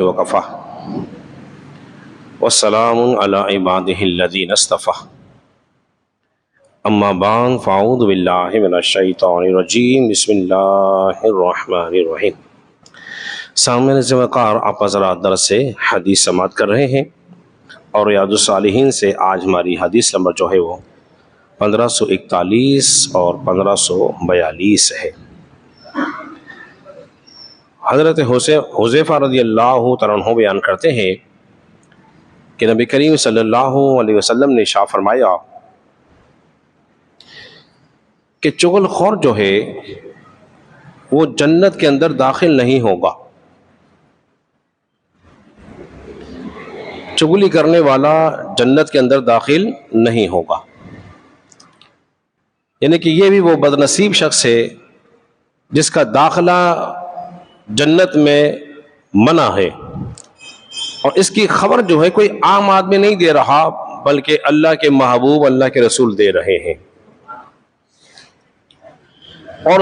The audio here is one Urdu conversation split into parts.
وکفى والسلام علی عباده الذین اصطفى اما بعد فاعوذ باللہ من الشیطان الرجیم بسم اللہ الرحمن الرحیم۔ سامنے سے وقار آپ حضرات درس سے حدیث سماعت کر رہے ہیں اور ریاض الصالحین سے آج ہماری حدیث نمبر جو ہے وہ 1541 اور 1542 ہے۔ حضرت حذیفہ رضی اللہ تعالیٰ عنہ بیان کرتے ہیں کہ نبی کریم صلی اللہ علیہ وسلم نے ارشاد فرمایا کہ چغل خور جو ہے وہ جنت کے اندر داخل نہیں ہوگا، چغلی کرنے والا جنت کے اندر داخل نہیں ہوگا، یعنی کہ یہ بھی وہ بدنصیب شخص ہے جس کا داخلہ جنت میں منع ہے، اور اس کی خبر جو ہے کوئی عام آدمی نہیں دے رہا بلکہ اللہ کے محبوب اللہ کے رسول دے رہے ہیں۔ اور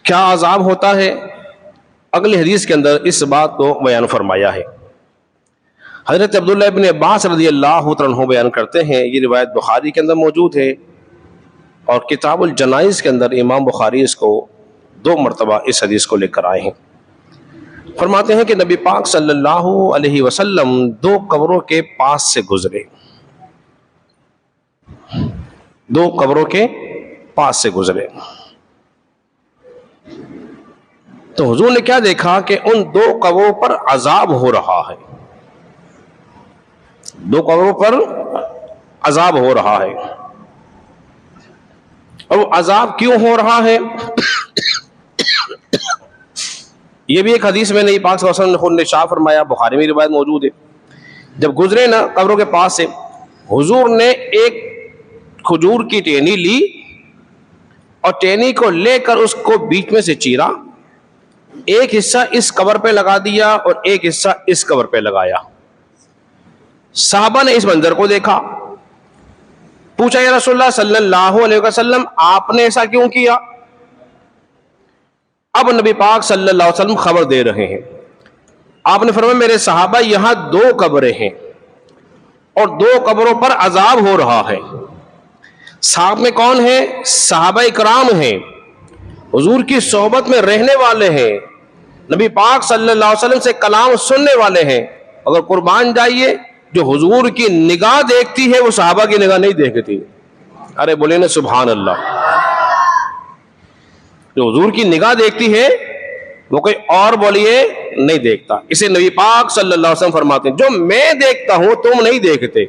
کیا عذاب ہوتا ہے اگلی حدیث کے اندر اس بات کو بیان فرمایا ہے۔ حضرت عبداللہ ابن عباس رضی اللہ عنہ بیان کرتے ہیں، یہ روایت بخاری کے اندر موجود ہے اور کتاب الجنائز کے اندر امام بخاری اس کو 2 مرتبہ اس حدیث کو لے کر آئے ہیں۔ فرماتے ہیں کہ نبی پاک صلی اللہ علیہ وسلم 2 قبروں کے پاس سے گزرے، 2 قبروں کے پاس سے گزرے تو حضور نے کیا دیکھا کہ ان 2 قبروں پر عذاب ہو رہا ہے، 2 قبروں پر عذاب ہو رہا ہے۔ اور وہ عذاب کیوں ہو رہا ہے یہ بھی ایک حدیث میں نبی پاک صلی اللہ علیہ وسلم نے خود نے ارشاد فرمایا، بخاری میں روایت موجود ہے۔ جب گزرے نا قبروں کے پاس سے، حضور نے ایک کھجور کی ٹہنی لی اور ٹہنی کو لے کر اس کو بیچ میں سے چیرا، ایک حصہ اس قبر پہ لگا دیا اور ایک حصہ اس قبر پہ لگایا۔ صحابہ نے اس منظر کو دیکھا، پوچھا یا رسول اللہ صلی اللہ علیہ وسلم آپ نے ایسا کیوں کیا؟ اب نبی پاک صلی اللہ علیہ وسلم خبر دے رہے ہیں۔ آپ نے فرمایا میرے صحابہ یہاں 2 قبریں ہیں اور 2 قبروں پر عذاب ہو رہا ہے۔ صحابہ میں کون ہیں؟ صحابہ اکرام ہیں، حضور کی صحبت میں رہنے والے ہیں، نبی پاک صلی اللہ علیہ وسلم سے کلام سننے والے ہیں۔ اگر قربان جائیے جو حضور کی نگاہ دیکھتی ہے وہ صحابہ کی نگاہ نہیں دیکھتی۔ ارے بولے نا سبحان اللہ۔ جو حضور کی نگاہ دیکھتی ہے وہ کوئی اور بولیے نہیں دیکھتا۔ اسے نبی پاک صلی اللہ علیہ وسلم فرماتے ہیں جو میں دیکھتا ہوں تم نہیں دیکھتے۔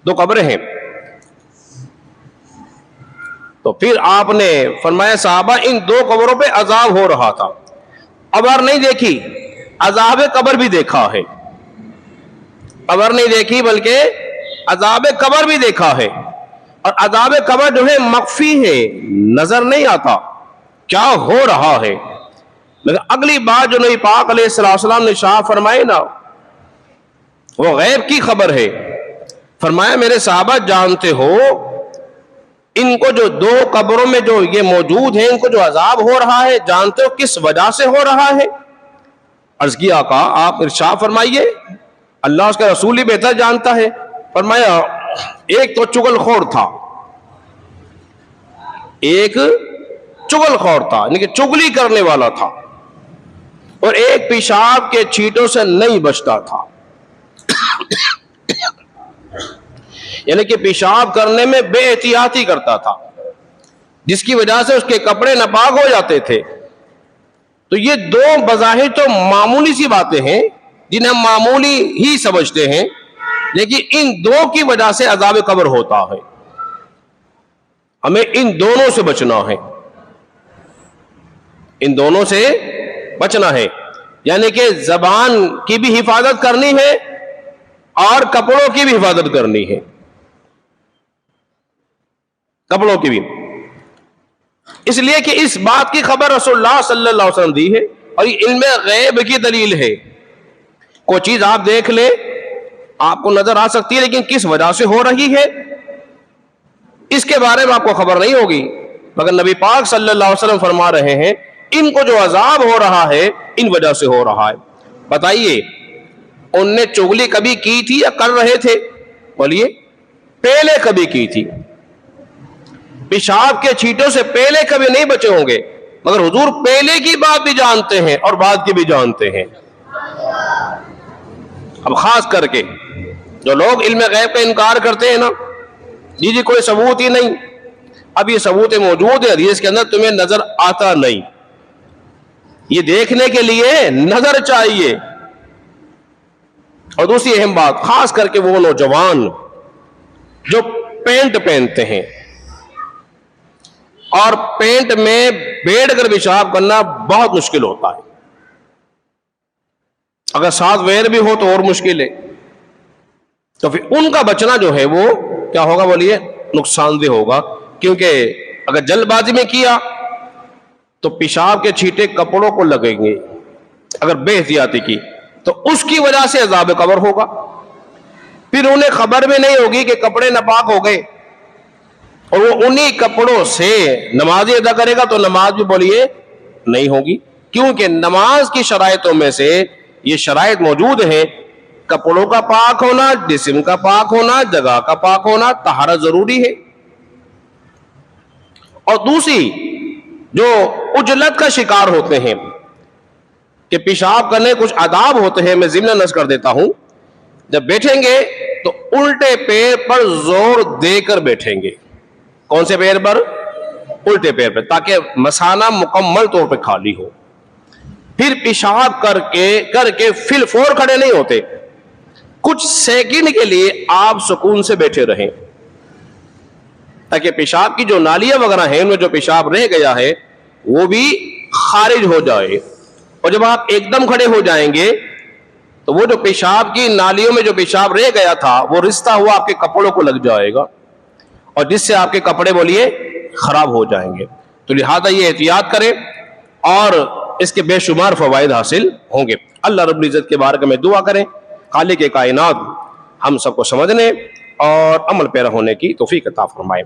2 قبریں ہیں تو پھر آپ نے فرمایا صحابہ ان 2 قبروں پہ عذاب ہو رہا تھا، قبر نہیں دیکھی، عذاب قبر بھی دیکھا ہے، قبر نہیں دیکھی بلکہ عذاب قبر بھی دیکھا ہے، اور عذاب قبر جو ہے مخفی ہے، نظر نہیں آتا کیا ہو رہا ہے، لیکن اگلی بات جو نبی پاک علیہ السلام نے ارشاد فرمائی نا وہ غیب کی خبر ہے۔ فرمایا میرے صحابہ جانتے ہو ان کو جو 2 قبروں میں جو یہ موجود ہیں ان کو جو عذاب ہو رہا ہے جانتے ہو کس وجہ سے ہو رہا ہے؟ عرض کیا آقا آپ ارشاد فرمائیے، اللہ اس کا رسول ہی بہتر جانتا ہے۔ فرمایا ایک تو چغل خور تھا، ایک چغل خور تھا یعنی کہ چغلی کرنے والا تھا، اور ایک پیشاب کے چھینٹوں سے نہیں بچتا تھا، یعنی کہ پیشاب کرنے میں بے احتیاطی کرتا تھا جس کی وجہ سے اس کے کپڑے ناپاک ہو جاتے تھے۔ تو یہ 2 بظاہر تو معمولی سی باتیں ہیں جنہیں ہم معمولی ہی سمجھتے ہیں، لیکن ان 2 کی وجہ سے عذاب قبر ہوتا ہے۔ ہمیں ان دونوں سے بچنا ہے، ان دونوں سے بچنا ہے، یعنی کہ زبان کی بھی حفاظت کرنی ہے اور کپڑوں کی بھی حفاظت کرنی ہے، کپڑوں کی بھی، اس لیے کہ اس بات کی خبر رسول اللہ صلی اللہ علیہ وسلم دی ہے اور یہ علم غیب کی دلیل ہے۔ کوئی چیز آپ دیکھ لیں آپ کو نظر آ سکتی ہے لیکن کس وجہ سے ہو رہی ہے اس کے بارے میں آپ کو خبر نہیں ہوگی، مگر نبی پاک صلی اللہ علیہ وسلم فرما رہے ہیں ان کو جو عذاب ہو رہا ہے ان وجہ سے ہو رہا ہے. بتائیے ان نے چغلی کبھی کی تھی یا کر رہے تھے؟ بولیے. پہلے کبھی کی تھی. پیشاب کے چھینٹوں سے پہلے کبھی نہیں بچے ہوں گے، مگر حضور پہلے کی بات بھی جانتے ہیں اور بعد کی بھی جانتے ہیں. اب خاص کر کے جو لوگ علم غیب کا انکار کرتے ہیں نا، جی کوئی ثبوت ہی نہیں. اب یہ ثبوت موجود ہے حدیث کے اندر، تمہیں نظر آتا نہیں. یہ دیکھنے کے لیے نظر چاہیے. اور دوسری اہم بات، خاص کر کے وہ نوجوان جو پینٹ پہنتے ہیں اور پینٹ میں بیٹھ کر پیشاب کرنا بہت مشکل ہوتا ہے. اگر ساتھ ویر بھی ہو تو اور مشکل ہے. تو پھر ان کا بچنا جو ہے وہ کیا ہوگا؟ بولیے نقصان دہ ہوگا. کیونکہ اگر جلد بازی میں کیا تو پیشاب کے چھینٹے کپڑوں کو لگیں گے. اگر بے احتیاطی کی تو اس کی وجہ سے عذاب قبر ہوگا. پھر انہیں خبر بھی نہیں ہوگی کہ کپڑے ناپاک ہو گئے، اور وہ انہی کپڑوں سے نماز ادا کرے گا تو نماز بھی بولیے نہیں ہوگی. کیونکہ نماز کی شرائطوں میں سے یہ شرائط موجود ہیں: کپڑوں کا پاک ہونا، جسم کا پاک ہونا، جگہ کا پاک ہونا، طہارت ضروری ہے. اور دوسری جو عجلت کا شکار ہوتے ہیں کہ پیشاب کرنے کچھ آداب ہوتے ہیں، میں ضمن نذر کر دیتا ہوں. جب بیٹھیں گے تو الٹے پیر پر زور دے کر بیٹھیں گے. کون سے پیر پر؟ الٹے پیر پر، تاکہ مثانہ مکمل طور پہ خالی ہو. پھر پیشاب کر کے فل فور کھڑے نہیں ہوتے. کچھ سیکنڈ کے لیے آپ سکون سے بیٹھے رہیں تاکہ پیشاب کی جو نالیاں وغیرہ ہیں ان میں جو پیشاب رہ گیا ہے وہ بھی خارج ہو جائے. اور جب آپ ایک دم کھڑے ہو جائیں گے تو وہ جو پیشاب کی نالیوں میں جو پیشاب رہ گیا تھا وہ رشتہ ہوا آپ کے کپڑوں کو لگ جائے گا، اور جس سے آپ کے کپڑے بولیے خراب ہو جائیں گے. تو لہذا یہ احتیاط کریں اور اس کے بے شمار فوائد حاصل ہوں گے. اللہ رب العزت کے بارے میں دعا کریں، خالق کائنات ہم سب کو سمجھنے اور عمل پیرا ہونے کی توفیق عطا فرمائے.